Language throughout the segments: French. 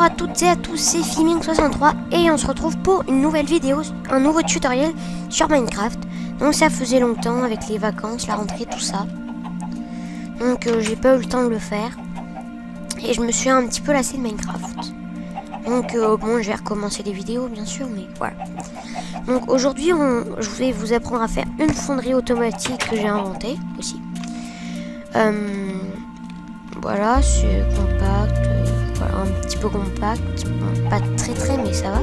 à toutes et à tous, c'est Fiming63 et on se retrouve pour une nouvelle vidéo, un nouveau tutoriel sur Minecraft. Donc ça faisait longtemps avec les vacances, la rentrée, tout ça. Donc j'ai pas eu le temps de le faire. Et je me suis un petit peu lassé de Minecraft. Donc bon, je vais recommencer des vidéos bien sûr, mais voilà. Donc aujourd'hui, je vais vous apprendre à faire une fonderie automatique que j'ai inventée aussi. Voilà, c'est compact, voilà, un petit peu compact, bon, pas très mais ça va.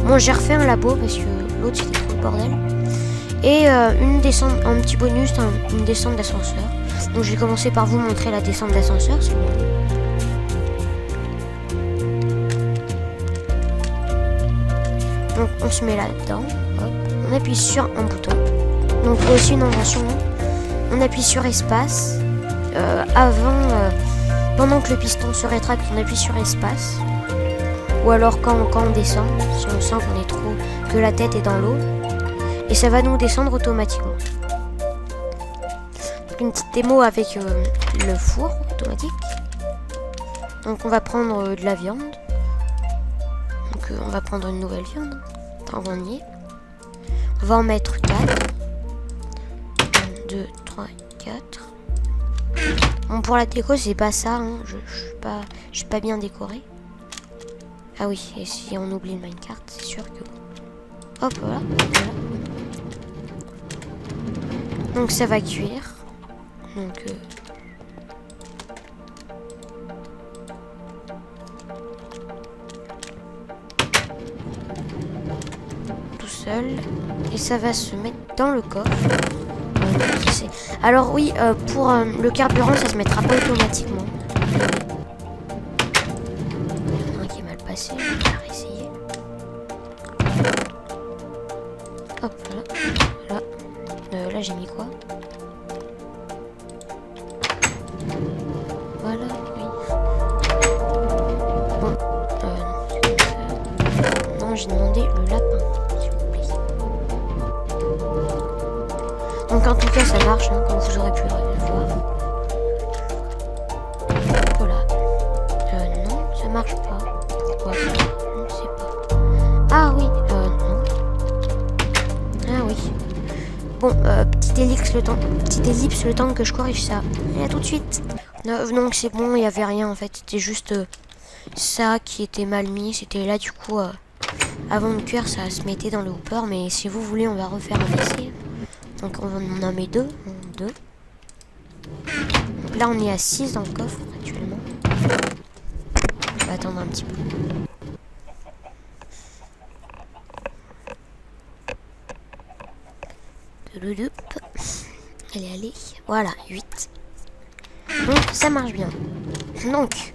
Bon, j'ai refait un labo parce que l'autre c'était trop le bordel. Et une descente, un petit bonus, une descente d'ascenseur. Donc je vais commencer par vous montrer la descente d'ascenseur, c'est bon. Donc on se met là-dedans, hop, on appuie sur un bouton. Donc aussi une invention, on appuie sur espace. Pendant que le piston se rétracte, on appuie sur espace. Ou alors quand on descend, si on sent qu'on est trop, que la tête est dans l'eau, et ça va nous descendre automatiquement. Donc, une petite démo avec le four automatique. Donc on va prendre de la viande. Donc on va prendre une nouvelle viande. Tant qu'on y est. On va en mettre 4. 1, 2, 3, 4. Bon, pour la déco, c'est pas ça, hein. Je suis pas bien décoré. Ah oui, et si on oublie le minecart, c'est sûr que... Hop, voilà. Donc ça va cuire. Donc... tout seul. Et ça va se mettre dans le coffre. Alors oui, pour le carburant, ça se mettra pas automatiquement. Il y en a un qui est mal passé, je vais réessayer. Hop là. Là j'ai mis quoi? Voilà, oui. Bon, non, j'ai demandé le lapin, s'il vous plaît. Donc en tout cas ça marche, hein, comme vous aurez pu le voir. Voilà. Non, ça marche pas. Pourquoi? Je ne sais pas. Ah oui, non. Ah oui. Bon, petite ellipse le temps que je corrige ça. Et à tout de suite. Non, c'est bon, il n'y avait rien en fait. C'était juste ça qui était mal mis. C'était là du coup, avant de cuire, ça se mettait dans le hopper. Mais si vous voulez, on va refaire un essai. Donc on en met 2. Donc là on est à 6 dans le coffre actuellement. On va attendre un petit peu. Allez. Voilà, 8. Donc ça marche bien. Donc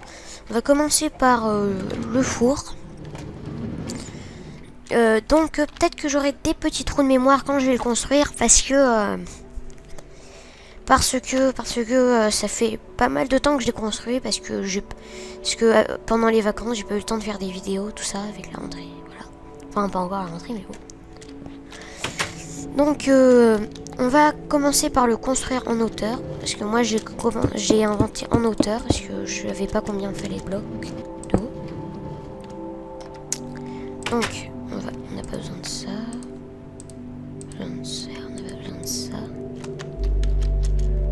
on va commencer par le four. Donc peut-être que j'aurai des petits trous de mémoire quand je vais le construire parce que ça fait pas mal de temps que je l'ai construit parce que pendant les vacances j'ai pas eu le temps de faire des vidéos tout ça avec la rentrée, voilà. Enfin pas encore la rentrée mais bon. Donc on va commencer par le construire en hauteur parce que moi j'ai inventé en hauteur parce que je savais pas combien il fallait de blocs de haut. Donc on n'a pas besoin de ça. On n'a pas besoin de ça.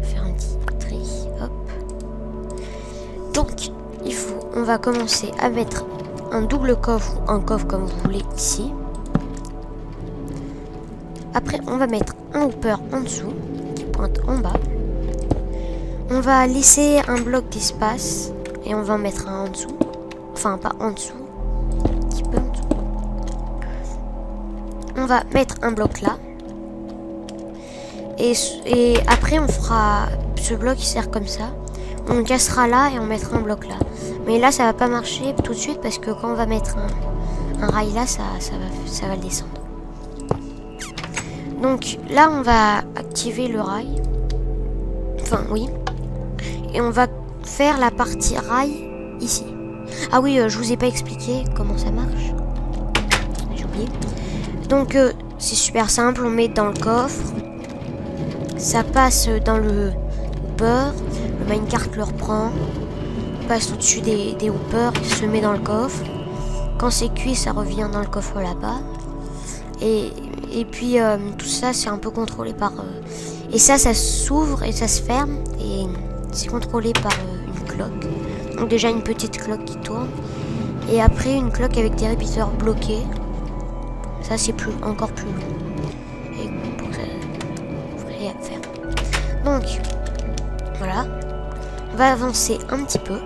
Faire un petit tri, hop. Donc on va commencer à mettre un double coffre ou un coffre comme vous voulez ici. Après on va mettre un hopper en dessous qui pointe en bas. On va laisser un bloc d'espace et on va en mettre un en dessous. Enfin pas en dessous. Un petit peu en dessous. On va mettre un bloc là. Et après on fera ce bloc qui sert comme ça. On le cassera là et on mettra un bloc là. Mais là ça va pas marcher tout de suite parce que quand on va mettre un rail là, ça va le descendre. Donc là on va activer le rail. Enfin oui. Et on va faire la partie rail ici. Ah oui, je vous ai pas expliqué comment ça marche. J'ai oublié. Donc c'est super simple, on met dans le coffre. Ça passe dans le hopper. Le minecart le reprend. passe au-dessus des hoppers, il se met dans le coffre. Quand c'est cuit, ça revient dans le coffre là-bas. Et puis tout ça, c'est un peu contrôlé par... et ça s'ouvre et ça se ferme. Et c'est contrôlé par une cloque. Donc déjà une petite cloque qui tourne. Et après une cloque avec des répéteurs bloqués. Ça c'est encore plus long. Et pour ça, rien à faire. Donc, voilà. On va avancer un petit peu.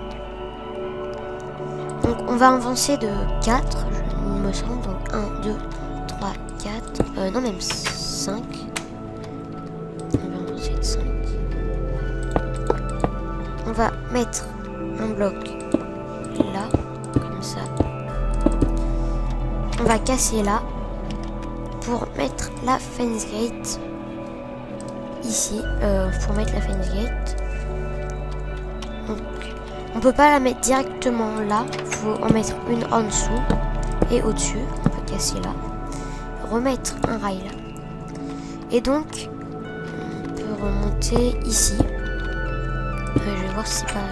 Donc on va avancer de 4, il me semble. Donc 1, 2, 3, 4. Non, même 5. On va avancer de 5. On va mettre un bloc là, comme ça. On va casser là pour mettre la fence gate ici. Pour mettre la fence gate. Donc, on peut pas la mettre directement là. Faut en mettre une en dessous et au-dessus. On peut casser là. Remettre un rail là. Et donc, on peut remonter ici. Je vais voir si c'est pas...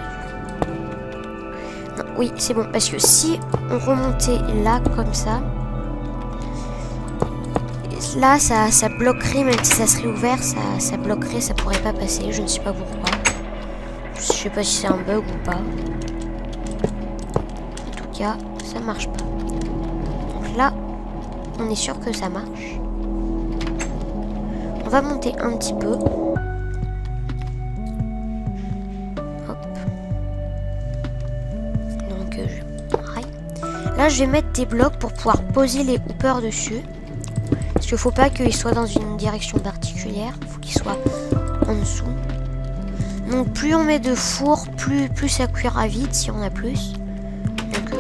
Non, oui, c'est bon. Parce que si on remontait là, comme ça, là, ça bloquerait, même si ça serait ouvert, ça bloquerait, ça pourrait pas passer. Je ne sais pas pourquoi. Je sais pas si c'est un bug ou pas. En tout cas, ça marche pas. Donc là, on est sûr que ça marche. On va monter un petit peu. Là, je vais mettre des blocs pour pouvoir poser les hoppers dessus. Parce qu'il faut pas qu'ils soient dans une direction particulière. Il faut qu'ils soient en dessous. Donc, plus on met de four, plus ça cuira vite si on a plus. Donc,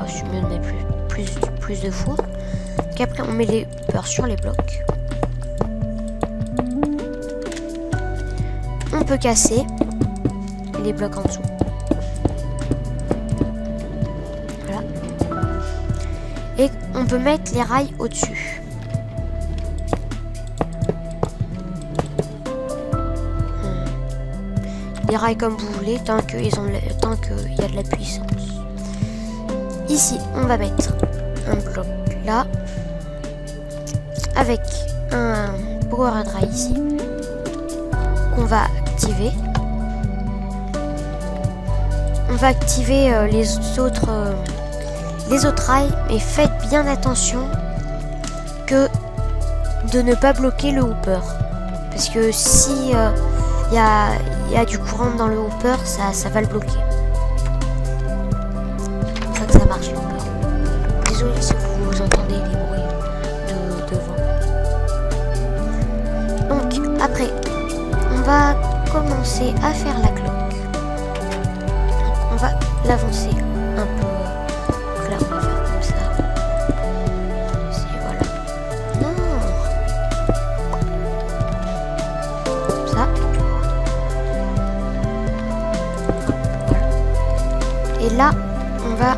c'est mieux de mettre plus de four. Donc, après, on met les hoppers sur les blocs. On peut casser les blocs en dessous. Et on peut mettre les rails au-dessus. Les rails comme vous voulez, tant qu'il y a de la puissance. Ici, on va mettre un bloc là. Avec un power drive ici. Qu'on va activer. On va activer les autres rails, mais faites bien attention de ne pas bloquer le hopper, parce que si y a du courant dans le hopper, ça va le bloquer. C'est pour ça que ça marche le hopper. Désolé si vous entendez des bruits de devant. Donc après, on va commencer à faire la cloque. Donc, on va l'avancer un peu. Là, on va faire comme ça. Voilà. Non. Comme ça. Voilà. Et là, on va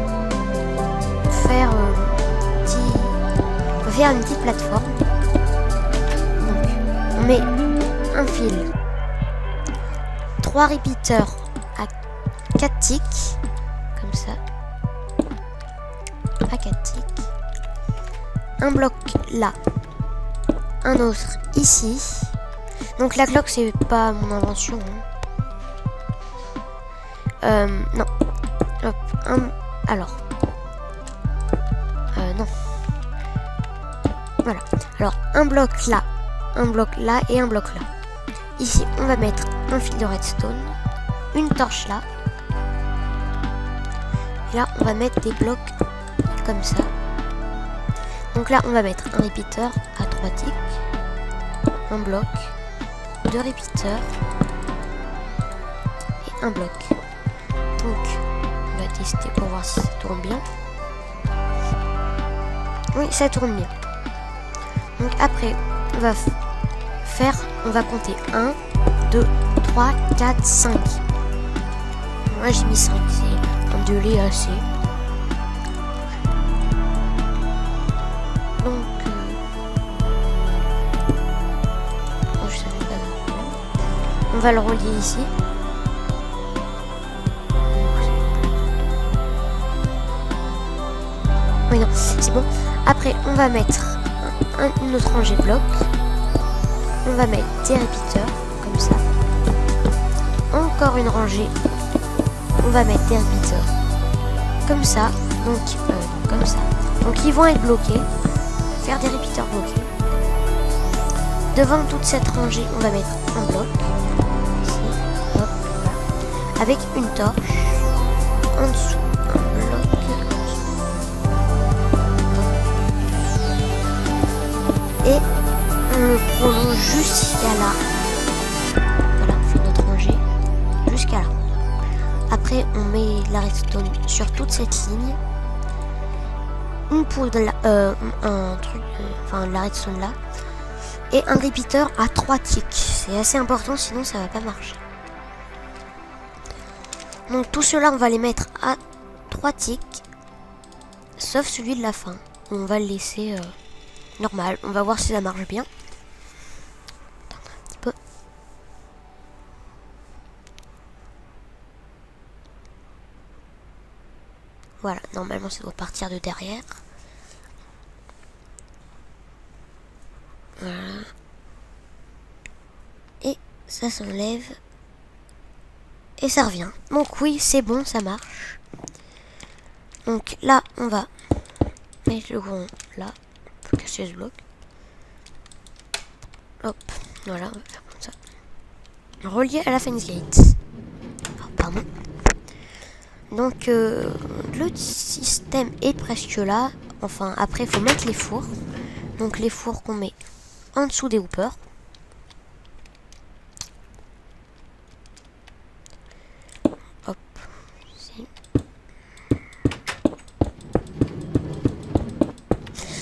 faire une petite plateforme. Donc, on met un fil, 3 repeaters à 4 ticks, comme ça. À 4 ticks. Un bloc là. Un autre ici. Donc la cloque, c'est pas mon invention. Non. Hop. Alors. Non. Voilà. Alors, un bloc là et un bloc là. Ici, on va mettre un fil de redstone. Une torche là. Et là, on va mettre des blocs comme ça. Donc là, on va mettre un repeater à 3 ticks, un bloc, 2 repeaters et un bloc. Donc, on va tester pour voir si ça tourne bien. Oui, ça tourne bien. Donc après, on va compter 1, 2, 3, 4, 5. Moi, j'ai mis 5, c'est un délai assez. On va le relier ici. Oui, non, c'est bon. Après, on va mettre une autre rangée bloc. On va mettre des répéteurs, comme ça. Encore une rangée. On va mettre des répéteurs, comme ça. Donc, comme ça. Donc, ils vont être bloqués. Faire des répéteurs bloqués. Devant toute cette rangée, on va mettre un bloc. Ici, hop, voilà. Avec une torche. En dessous, un bloc. Et on le prolonge jusqu'à là. Voilà, on fait notre rangée jusqu'à là. Après, on met la redstone sur toute cette ligne. Une poudre, un truc, enfin la redstone là. Et un repeater à 3 ticks. C'est assez important, sinon ça va pas marcher. Donc tout cela, on va les mettre à 3 ticks. Sauf celui de la fin. On va le laisser normal. On va voir si ça marche bien. Attends un petit peu. Voilà, normalement ça doit partir de derrière. Voilà. Et ça s'enlève. Et ça revient. Donc oui, c'est bon, ça marche. Donc là, on va mettre le rond là. Faut casser ce bloc. Hop, voilà, on va faire comme ça. Relié à la fence gate. Oh, pardon. Donc le système est presque là. Enfin, après, il faut mettre les fours. Donc les fours qu'on met en dessous des hoopers. Hop. Ici.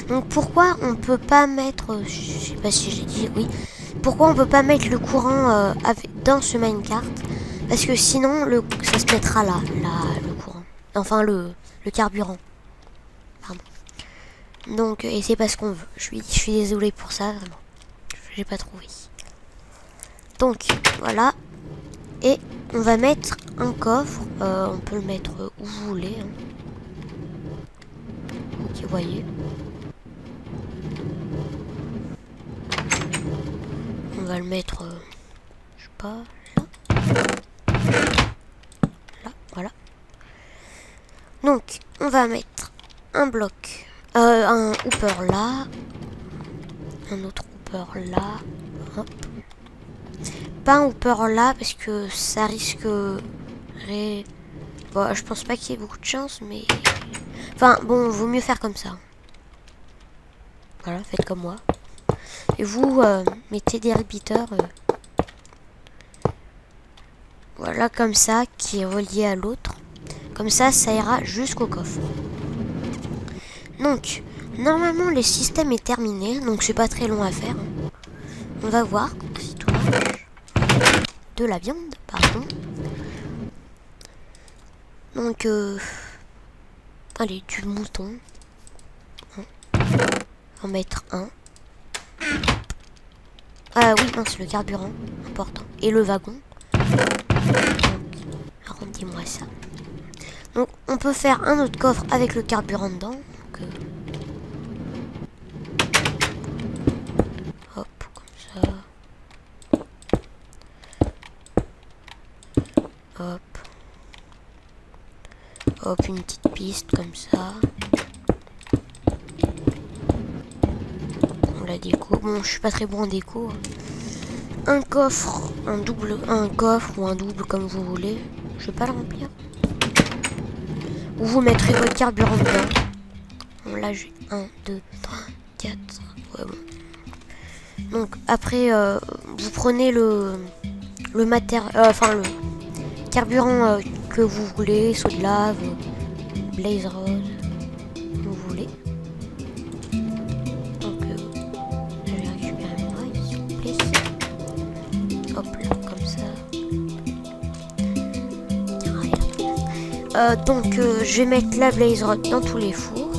Donc pourquoi on peut pas mettre, je sais pas si j'ai dit oui, pourquoi on peut pas mettre le courant dans ce minecart? Parce que sinon ça se mettra là, le courant. Enfin le carburant. Pardon. Donc et c'est pas ce qu'on veut. Je suis désolée pour ça, vraiment. J'ai pas trouvé. Donc voilà. Et on va mettre un coffre. On peut le mettre où vous voulez. Hein. Vous voyez. On va le mettre, je sais pas, là. Là, voilà. Donc, on va mettre un bloc, un hooper là. Un autre hooper là. Hop. Pas un hooper là parce que ça risquerait... Bon, je pense pas qu'il y ait beaucoup de chance, mais... Enfin, bon, vaut mieux faire comme ça. Voilà, faites comme moi. Et vous mettez des repeaters voilà comme ça qui est relié à l'autre. Comme ça, ça ira jusqu'au coffre. Donc, normalement, le système est terminé. Donc, c'est pas très long à faire. On va voir si tout marche. De la viande, pardon. Donc, allez, du mouton. On va mettre un. Ah oui, mince, le carburant, important. Et le wagon. Arrondis-moi ça. Donc, on peut faire un autre coffre avec le carburant dedans. Donc, hop, comme ça. Hop. Hop, une petite piste comme ça. La déco. Bon, je suis pas très bon en déco. Un coffre, un coffre ou un double comme vous voulez. Je vais pas le remplir. Ou vous mettrez votre carburant dedans. Bon, là j'ai 1, 2, 3, 4. Ouais, bon. Donc après, vous prenez le matériel, enfin le carburant que vous voulez, saut de lave, blaze rose, vous voulez. Donc je vais mettre la blaze rod dans tous les fours.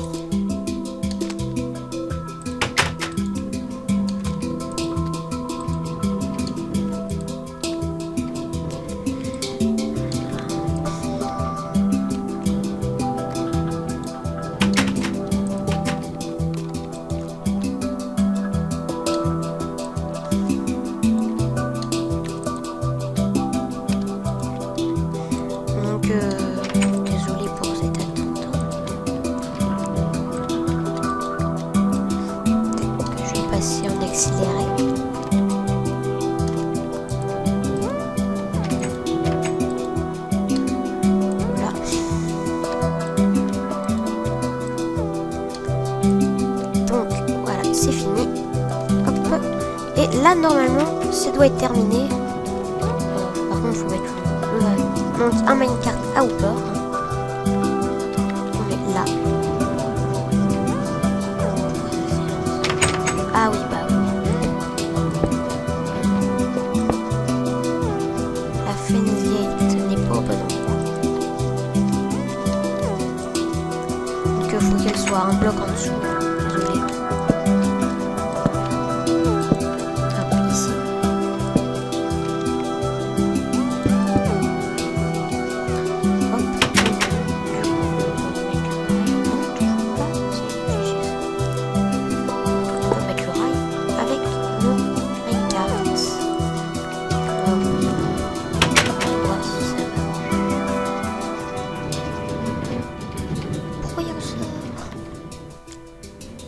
Et là, normalement, ça doit être terminé. Par contre, il faut mettre donc un minecart à hopper. On met là. Ah oui, bah oui. La Fenziette n'est pas au bon endroit. Donc il faut qu'elle soit un bloc en dessous. Désolé. Hop, ici.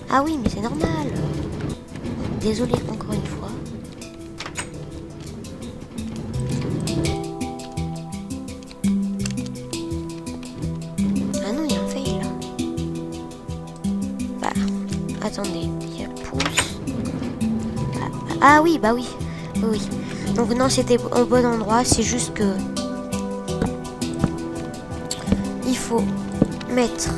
Ah oui, mais c'est normal. Désolé encore une fois. Ah non, il y a un fail là. Bah, attendez, il y a pouce. Ah oui, bah oui. Oui. Donc non, c'était au bon endroit. C'est juste que il faut mettre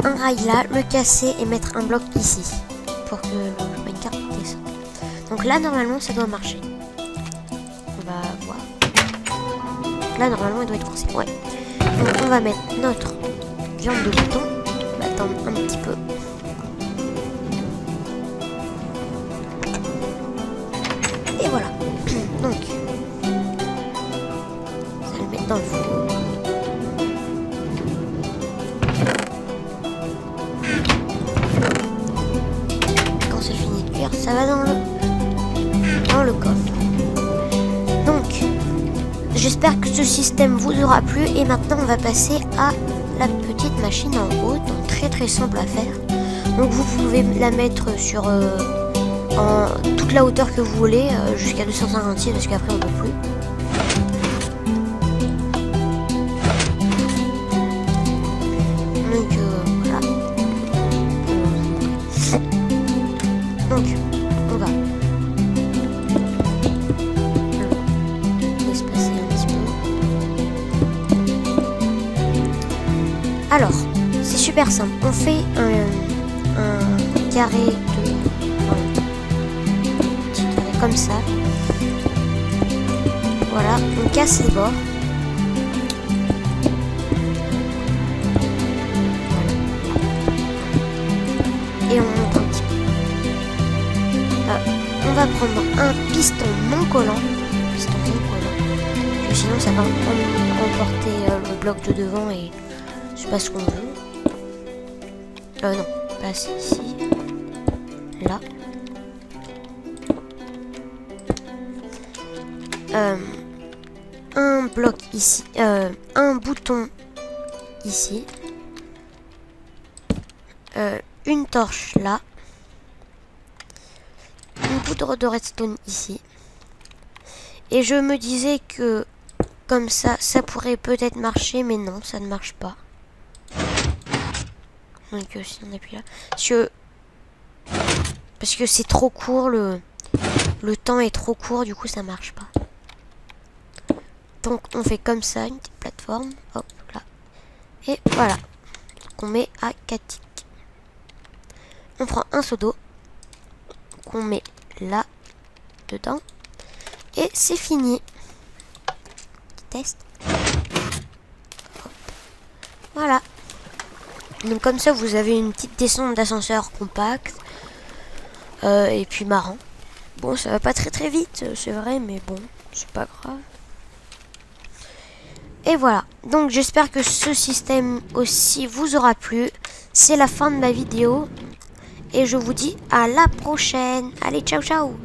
un rail là, le casser et mettre un bloc ici pour que le minecart descende. Donc là normalement ça doit marcher. On va voir. Là normalement il doit être coincé. Ouais. Donc on va mettre notre viande de bouton. On va attendre un petit peu. Et voilà. Donc ça va le mettre dans le four. Ça va dans le coffre. Donc, j'espère que ce système vous aura plu. Et maintenant, on va passer à la petite machine en haut. Donc, très simple à faire. Donc, vous pouvez la mettre sur en toute la hauteur que vous voulez, jusqu'à 256, parce qu'après, on ne peut plus. Donc, voilà. Donc, on va espacer un petit peu. Alors, c'est super simple. On fait un carré un petit carré comme ça. Voilà, on casse les bords. Et on monte un petit peu. On va prendre un piston non collant. Sinon ça va emporter le bloc de devant et c'est pas ce qu'on veut. Non, passe ici. Là. Un bloc ici. Un bouton ici. Une torche là. Une poudre de redstone ici. Et je me disais que comme ça pourrait peut-être marcher, mais non, ça ne marche pas. Donc si on appuie là, parce que c'est trop court, le temps est trop court, du coup ça marche pas. Donc on fait comme ça, une petite plateforme, hop là, et voilà, qu'on met à 4 ticks. On prend un seau d'eau qu'on met là dedans et c'est fini. Petit test. Hop. Voilà. Donc comme ça vous avez une petite descente d'ascenseur compacte et puis marrant. Bon, ça va pas très vite, c'est vrai, mais bon, c'est pas grave. Et voilà, donc j'espère que ce système aussi vous aura plu. C'est la fin de ma vidéo et je vous dis à la prochaine. Allez, ciao ciao.